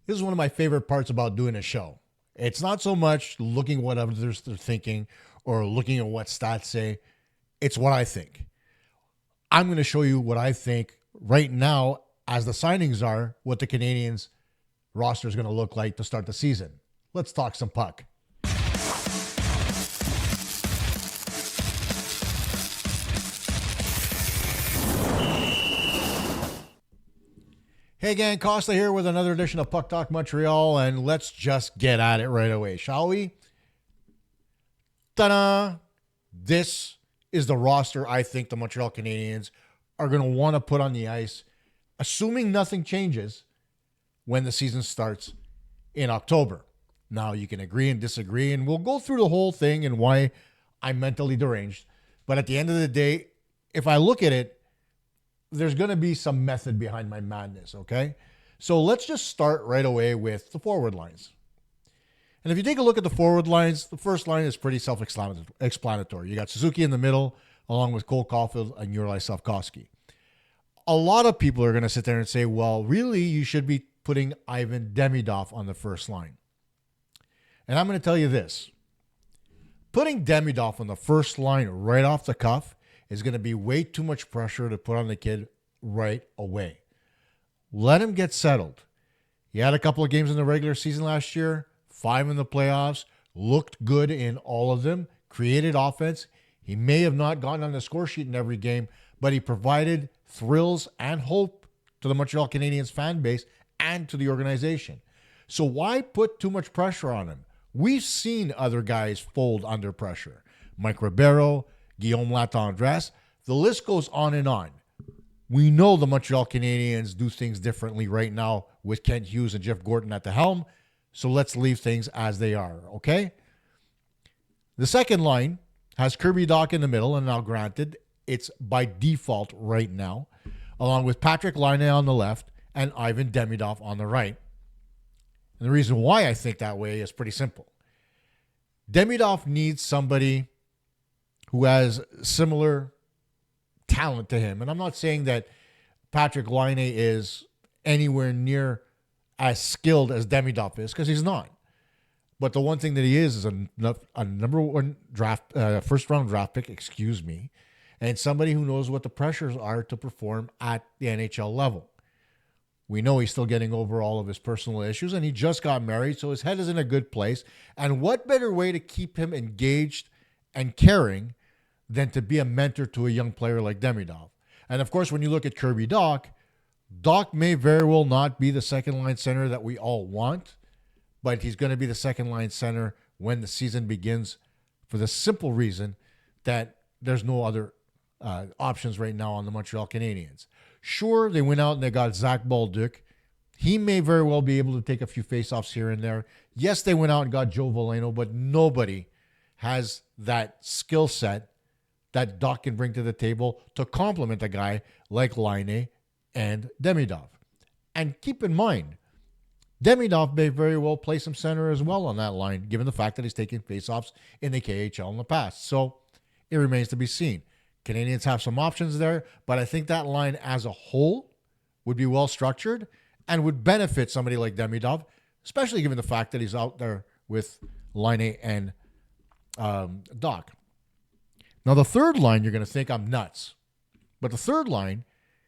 This is one of my favorite parts about doing a show. It's not so much looking what others are thinking or looking at what stats say. It's what I think. I'm going to show you what I think right now as the signings are, what the Canadiens roster is going to look like to start the season. Let's talk some puck. Hey gang, Kosta here with another edition of Puck Talk Montreal, and let's just get at it right away, shall we? Ta-da! This is the roster I think the Montreal Canadiens are going to want to put on the ice, assuming nothing changes when the season starts in October. Now, you can agree and disagree, and we'll go through the whole thing and why I'm mentally deranged. But at the end of the day, if I look at it, there's going to be some method behind my madness, okay? So let's just start right away with the forward lines. And if you take a look at the forward lines, the first line is pretty self-explanatory. You got Suzuki in the middle, along with Caufield and Juraj Slafkovsky. A lot of people are going to sit there and say, well, really, you should be putting Ivan Demidov on the first line. And I'm going to tell you this. Putting Demidov on the first line right off the cuff is going to be way too much pressure to put on the kid right away. Let him get settled. He had a couple of games in the regular season last year, 5 in the playoffs, looked good in all of them, created offense. He may have not gotten on the score sheet in every game, but he provided thrills and hope to the Montreal Canadiens fan base and to the organization. So why put too much pressure on him? We've seen other guys fold under pressure. Mike Ribeiro, Guillaume Latendresse, the list goes on and on. We know the Montreal Canadiens do things differently right now with Kent Hughes and Jeff Gorton at the helm, so let's leave things as they are, okay? The second line has Kirby Dach in the middle, and now granted, it's by default right now, along with Patrik Laine on the left and Ivan Demidov on the right. And the reason why I think that way is pretty simple. Demidov needs somebody who has similar talent to him. And I'm not saying that Patrik Laine is anywhere near as skilled as Demidov is, because he's not. But the one thing that he is a number one first round draft pick, and somebody who knows what the pressures are to perform at the NHL level. We know he's still getting over all of his personal issues, and he just got married, so his head is in a good place. And what better way to keep him engaged and caring than to be a mentor to a young player like Demidov? And of course, when you look at Kirby Dach, Dach may very well not be the second line center that we all want, but he's going to be the second line center when the season begins, for the simple reason that there's no other options right now on the Montreal Canadiens. Sure, they went out and they got Zach Balduc. He may very well be able to take a few faceoffs here and there. Yes, they went out and got Joe Veleno, but nobody has that skill set that Dach can bring to the table to complement a guy like Laine and Demidov. And keep in mind, Demidov may very well play some center as well on that line, given the fact that he's taken faceoffs in the KHL in the past. So it remains to be seen. Canadiens have some options there, but I think that line as a whole would be well structured and would benefit somebody like Demidov, especially given the fact that he's out there with Laine and Dach. Now, the third line, you're going to think I'm nuts. But the third line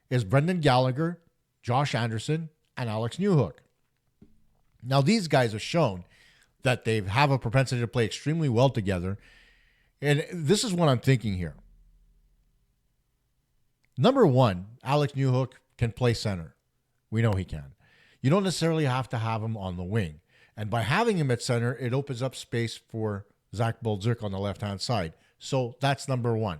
is Brendan Gallagher, Josh Anderson, and Alex Newhook. Now, these guys have shown that they have a propensity to play extremely well together. And this is what I'm thinking here. Number one, Alex Newhook can play center. We know he can. You don't necessarily have to have him on the wing. And by having him at center, it opens up space for Zach Balduc on the left-hand side. So that's number one.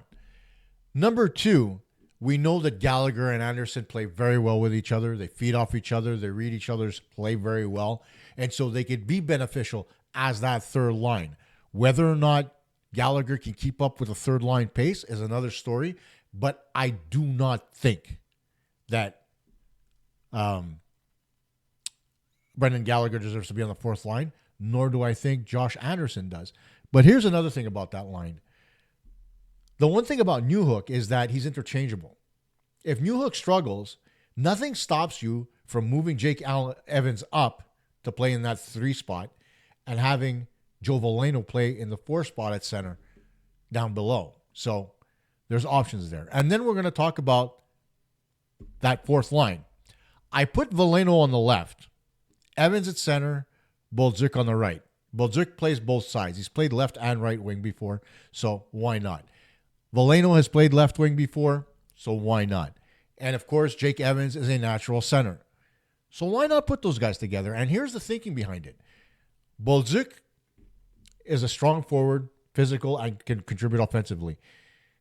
Number two, we know that Gallagher and Anderson play very well with each other. They feed off each other. They read each other's play very well. And so they could be beneficial as that third line. Whether or not Gallagher can keep up with a third line pace is another story. But I do not think that Brendan Gallagher deserves to be on the fourth line, nor do I think Josh Anderson does. But here's another thing about that line. The one thing about Newhook is that he's interchangeable. If Newhook struggles, nothing stops you from moving Jake Evans up to play in that 3 spot and having Joe Veleno play in the 4 spot at center down below. So there's options there. And then we're going to talk about that 4th line. I put Veleno on the left, Evans at center, Bolduc on the right. Bolduc plays both sides. He's played left and right wing before, so why not? Veleno has played left wing before, so why not? And of course, Jake Evans is a natural center. So why not put those guys together? And here's the thinking behind it. Bolduc is a strong forward, physical, and can contribute offensively.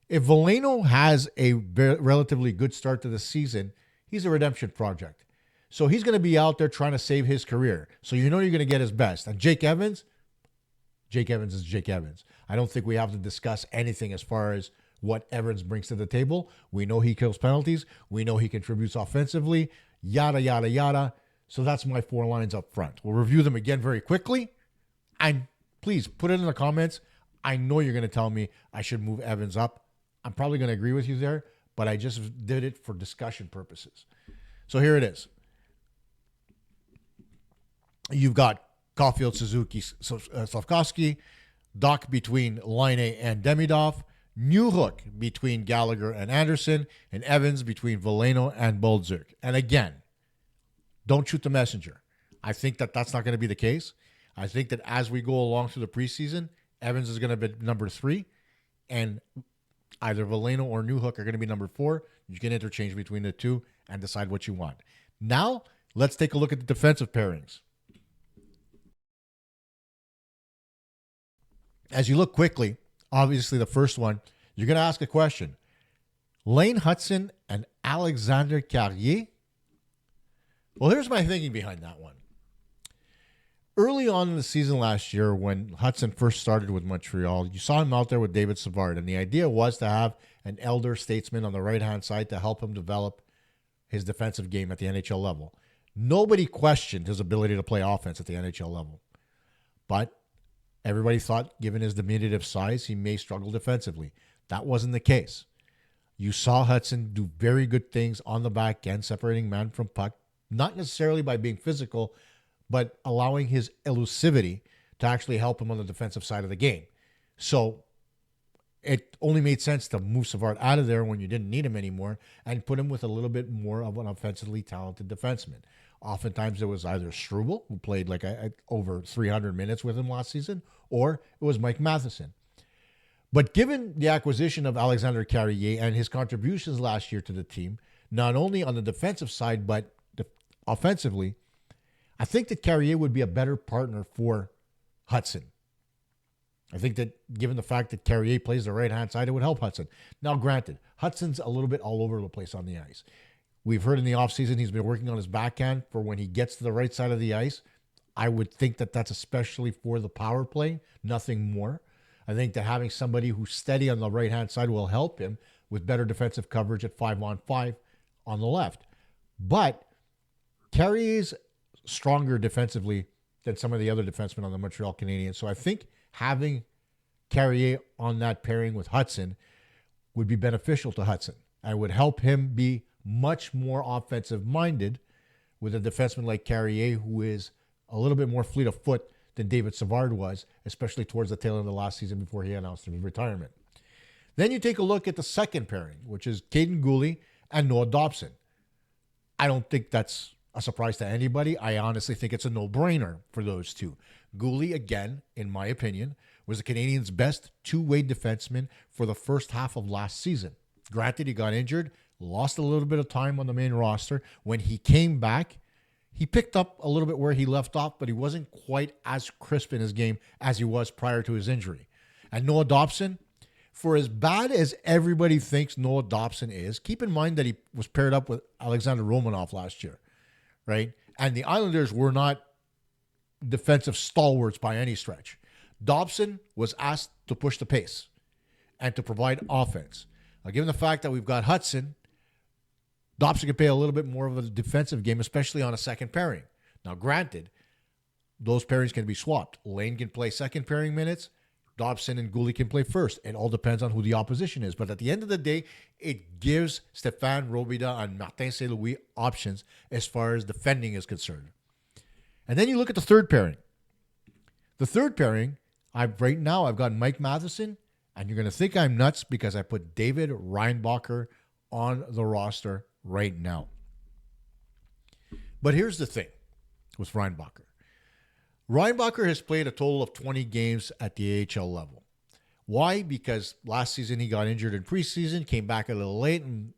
If Veleno has a relatively good start to the season, he's a redemption project. So he's going to be out there trying to save his career. So you know you're going to get his best. And Jake Evans is Jake Evans. I don't think we have to discuss anything as far as what Evans brings to the table. We know he kills penalties. We know he contributes offensively. Yada, yada, yada. So that's my 4 lines up front. We'll review them again very quickly. And please put it in the comments. I know you're going to tell me I should move Evans up. I'm probably going to agree with you there, but I just did it for discussion purposes. So here it is. You've got Caufield, Suzuki, Slafkovsky, Doc between Line and Demidov, Newhook between Gallagher and Anderson, and Evans between Veleno and Bolduc. And again, don't shoot the messenger. I think that that's not going to be the case. I think that as we go along through the preseason, Evans is going to be number 3, and either Veleno or Newhook are going to be number 4. You can interchange between the two and decide what you want. Now, let's take a look at the defensive pairings. As you look quickly, obviously the first one, you're going to ask a question. Lane Hutson and Alexander Carrier? Well, here's my thinking behind that one. Early on in the season last year, when Hutson first started with Montreal, you saw him out there with David Savard, and the idea was to have an elder statesman on the right-hand side to help him develop his defensive game at the NHL level. Nobody questioned his ability to play offense at the NHL level. But everybody thought, given his diminutive size, he may struggle defensively. That wasn't the case. You saw Hutson do very good things on the back end, separating man from puck, not necessarily by being physical, but allowing his elusivity to actually help him on the defensive side of the game. So it only made sense to move Savard out of there when you didn't need him anymore and put him with a little bit more of an offensively talented defenseman. Oftentimes it was either Struble, who played over 300 minutes with him last season, or it was Mike Matheson. But given the acquisition of Alexander Carrier and his contributions last year to the team, not only on the defensive side, but offensively, I think that Carrier would be a better partner for Hutson. I think that given the fact that Carrier plays the right-hand side, it would help Hutson. Now, granted, Hutson's a little bit all over the place on the ice. We've heard in the offseason he's been working on his backhand for when he gets to the right side of the ice. I would think that that's especially for the power play, nothing more. I think that having somebody who's steady on the right-hand side will help him with better defensive coverage at 5-on-5 on the left. But Carrier's stronger defensively than some of the other defensemen on the Montreal Canadiens. So I think having Carrier on that pairing with Hutson would be beneficial to Hutson and would help him be much more offensive-minded with a defenseman like Carrier, who is a little bit more fleet of foot than David Savard was, especially towards the tail end of the last season before he announced his retirement. Then you take a look at the second pairing, which is Caden Gooley and Noah Dobson. I don't think that's a surprise to anybody. I honestly think it's a no-brainer for those two. Gooley, again, in my opinion, was the Canadiens' best two-way defenseman for the first half of last season. Granted, he got injured, lost a little bit of time on the main roster. When he came back, he picked up a little bit where he left off, but he wasn't quite as crisp in his game as he was prior to his injury. And Noah Dobson, for as bad as everybody thinks Noah Dobson is, keep in mind that he was paired up with Alexander Romanov last year, right? And the Islanders were not defensive stalwarts by any stretch. Dobson was asked to push the pace and to provide offense. Now, given the fact that we've got Hutson, Dobson can play a little bit more of a defensive game, especially on a second pairing. Now, granted, those pairings can be swapped. Lane can play second pairing minutes. Dobson and Gooley can play first. It all depends on who the opposition is. But at the end of the day, it gives Stéphane Robida and Martin Saint-Louis options as far as defending is concerned. And then you look at the third pairing. The third pairing, right now I've got Mike Matheson, and you're going to think I'm nuts because I put David Reinbacher on the roster right now. But here's the thing with Reinbacher. Reinbacher has played a total of 20 games at the AHL level. Why? Because last season he got injured in preseason, came back a little late, and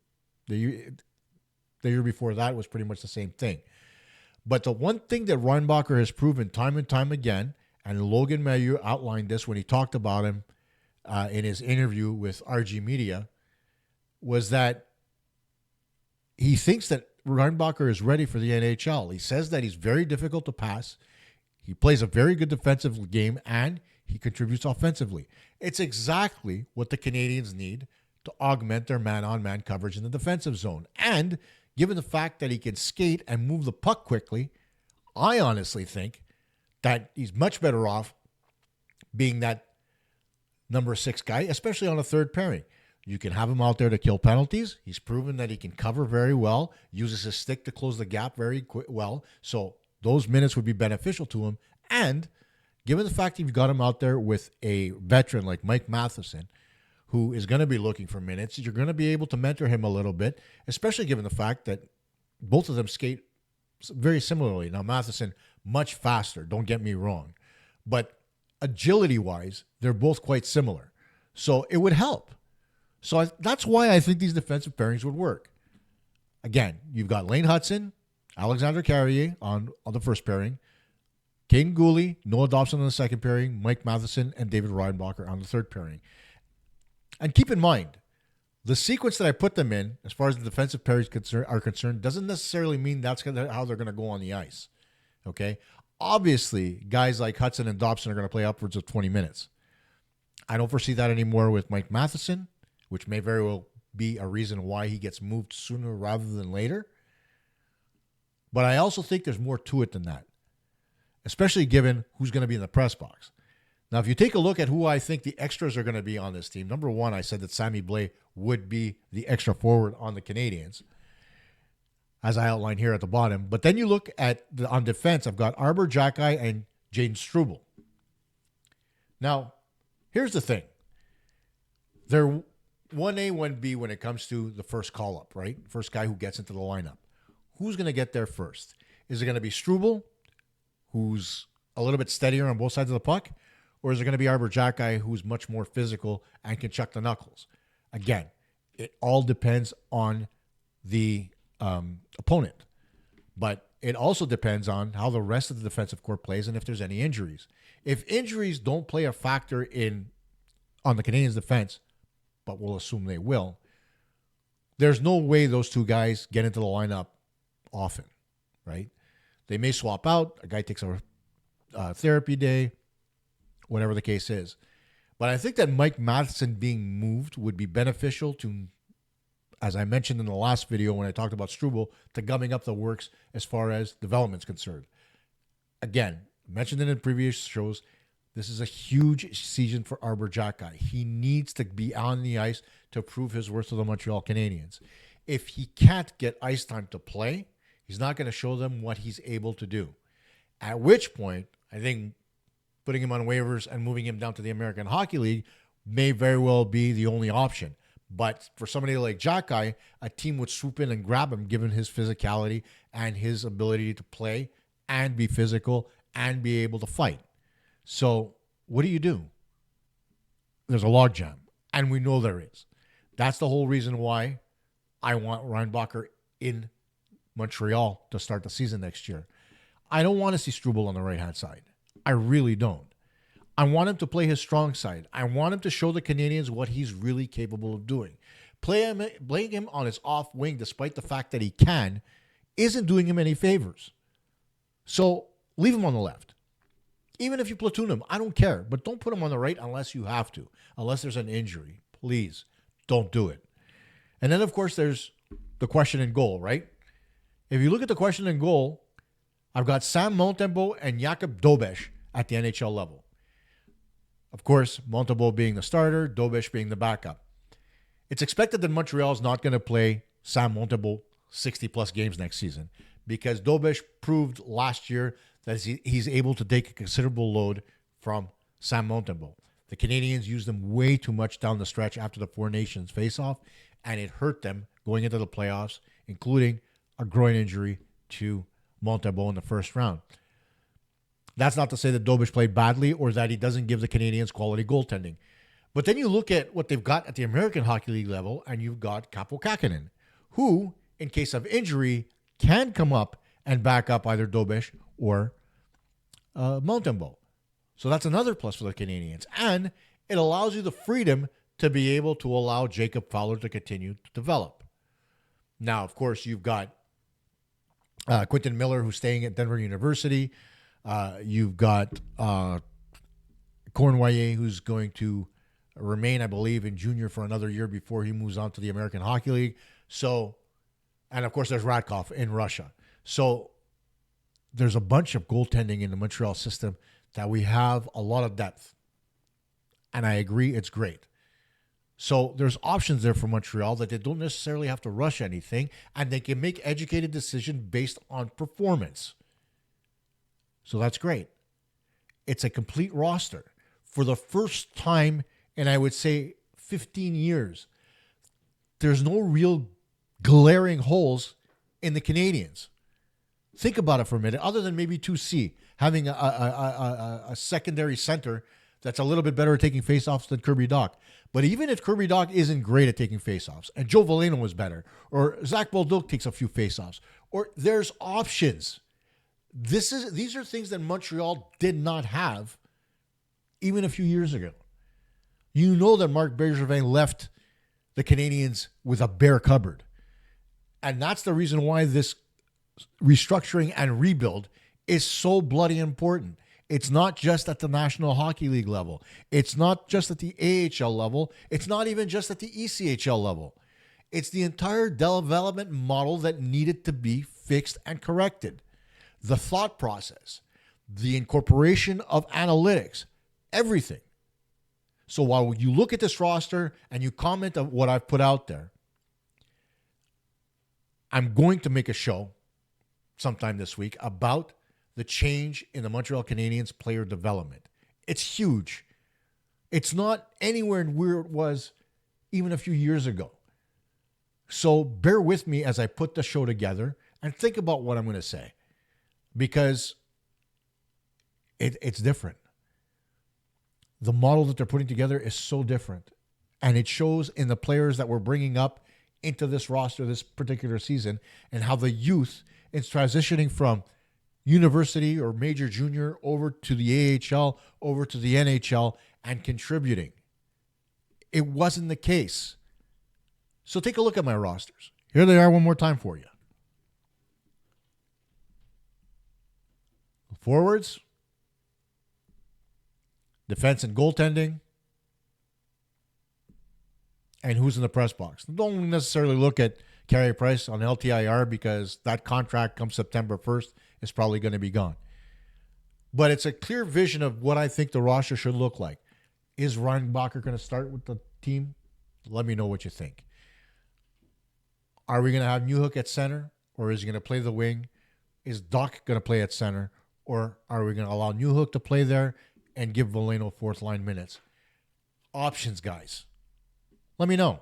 the year before that was pretty much the same thing. But the one thing that Reinbacher has proven time and time again, and Logan Mailloux outlined this when he talked about him in his interview with RG Media, was that he thinks that Reinbacher is ready for the NHL. He says that he's very difficult to pass. He plays a very good defensive game, and he contributes offensively. It's exactly what the Canadiens need to augment their man-on-man coverage in the defensive zone. And given the fact that he can skate and move the puck quickly, I honestly think that he's much better off being that number 6 guy, especially on a third pairing. You can have him out there to kill penalties. He's proven that he can cover very well, uses his stick to close the gap very well. So those minutes would be beneficial to him. And given the fact that you've got him out there with a veteran like Mike Matheson, who is going to be looking for minutes, you're going to be able to mentor him a little bit, especially given the fact that both of them skate very similarly. Now, Matheson, much faster, don't get me wrong. But agility-wise, they're both quite similar. So it would help. So that's why I think these defensive pairings would work. Again, you've got Lane Hutson, Alexander Carrier on the first pairing, Caden Gooley, Noah Dobson on the second pairing, Mike Matheson, and David Reinbacher on the third pairing. And keep in mind, the sequence that I put them in, as far as the defensive pairings are concerned, doesn't necessarily mean that's how they're going to go on the ice. Okay? Obviously, guys like Hutson and Dobson are going to play upwards of 20 minutes. I don't foresee that anymore with Mike Matheson, which may very well be a reason why he gets moved sooner rather than later. But I also think there's more to it than that, especially given who's going to be in the press box. Now, if you take a look at who I think the extras are going to be on this team, number one, I said that Sammy Blais would be the extra forward on the Canadiens, as I outlined here at the bottom. But then you look at on defense, I've got Arbor Xhekaj and Jaden Struble. Now, here's the thing. They're 1A, 1B when it comes to the first call-up, right? First guy who gets into the lineup. Who's going to get there first? Is it going to be Struble, who's a little bit steadier on both sides of the puck? Or is it going to be Arbor Xhekaj, who's much more physical and can chuck the knuckles? Again, it all depends on the opponent. But it also depends on how the rest of the defensive core plays and if there's any injuries. If injuries don't play a factor on the Canadiens' defense, but we'll assume they will, there's no way those two guys get into the lineup often, right? They may swap out. A guy takes a therapy day, whatever the case is. But I think that Mike Matheson being moved would be beneficial to, as I mentioned in the last video when I talked about Struble, to gumming up the works as far as development's concerned. Again, mentioned it in previous shows, this is a huge season for Arbor Xhekaj. He needs to be on the ice to prove his worth to the Montreal Canadiens. If he can't get ice time to play, he's not going to show them what he's able to do. At which point, I think putting him on waivers and moving him down to the American Hockey League may very well be the only option. But for somebody like Xhekaj, a team would swoop in and grab him given his physicality and his ability to play and be physical and be able to fight. So what do? There's a logjam, and we know there is. That's the whole reason why I want Reinbacher in Montreal to start the season next year. I don't want to see Struble on the right-hand side. I really don't. I want him to play his strong side. I want him to show the Canadiens what he's really capable of doing. Playing him on his off wing, despite the fact that he can, isn't doing him any favors. So leave him on the left. Even if you platoon him, I don't care. But don't put him on the right unless you have to. Unless there's an injury. Please, don't do it. And then, of course, there's the question in goal, right? If you look at the question in goal, I've got Sam Montembeault and Jakub Dobeš at the NHL level. Of course, Montembeault being the starter, Dobeš being the backup. It's expected that Montreal is not going to play Sam Montembeault 60-plus games next season because Dobeš proved last year that he's able to take a considerable load from Sam Montembeault. The Canadiens used him way too much down the stretch after the Four Nations face-off, and it hurt them going into the playoffs, including a groin injury to Montembeault in the first round. That's not to say that Dobeš played badly or that he doesn't give the Canadiens quality goaltending. But then you look at what they've got at the American Hockey League level, and you've got Kaapo Kähkönen, who, in case of injury, can come up and back up either Dobeš or Montembeault. So that's another plus for the Canadiens. And it allows you the freedom to be able to allow Jacob Fowler to continue to develop. Now, of course, you've got Quentin Miller, who's staying at Denver University. You've got Cornwallier, who's going to remain, I believe, in junior for another year before he moves on to the American Hockey League. So, and of course, there's Radkov in Russia. So there's a bunch of goaltending in the Montreal system that we have a lot of depth. And I agree, it's great. So there's options there for Montreal that they don't necessarily have to rush anything, and they can make educated decisions based on performance. So that's great. It's a complete roster. For the first time in, I would say, 15 years, there's no real glaring holes in the Canadiens. Think about it for a minute, other than maybe 2C, having a secondary center that's a little bit better at taking faceoffs than Kirby Dach. But even if Kirby Dach isn't great at taking faceoffs, and Joe Veleno was better, or Zach Bolduc takes a few faceoffs, or there's options. These are things that Montreal did not have even a few years ago. You know that Marc Bergevin left the Canadiens with a bare cupboard. And that's the reason why this restructuring and rebuild is so bloody important. It's not just at the National Hockey League level. It's not just at the AHL level. It's not even just at the ECHL level. It's the entire development model that needed to be fixed and corrected. The thought process, the incorporation of analytics, everything. So while you look at this roster and you comment on what I've put out there, I'm going to make a show sometime this week about the change in the Montreal Canadiens player development. It's huge. It's not anywhere where it was even a few years ago. So bear with me as I put the show together and think about what I'm going to say, because it's different. The model that they're putting together is so different, and it shows in the players that we're bringing up into this roster this particular season, and how the youth is transitioning from university or major junior over to the AHL, over to the NHL, and contributing. It wasn't the case. So take a look at my rosters. Here they are one more time for you. Forwards, defense and goaltending, and who's in the press box. Don't necessarily look at Carey Price on LTIR, because that contract come September 1st is probably going to be gone. But it's a clear vision of what I think the roster should look like. Is Reinbacher going to start with the team? Let me know what you think. Are we going to have Newhook at center, or is he going to play the wing? Is Dach going to play at center, or are we going to allow Newhook to play there and give Veleno fourth line minutes? Options, guys. Let me know.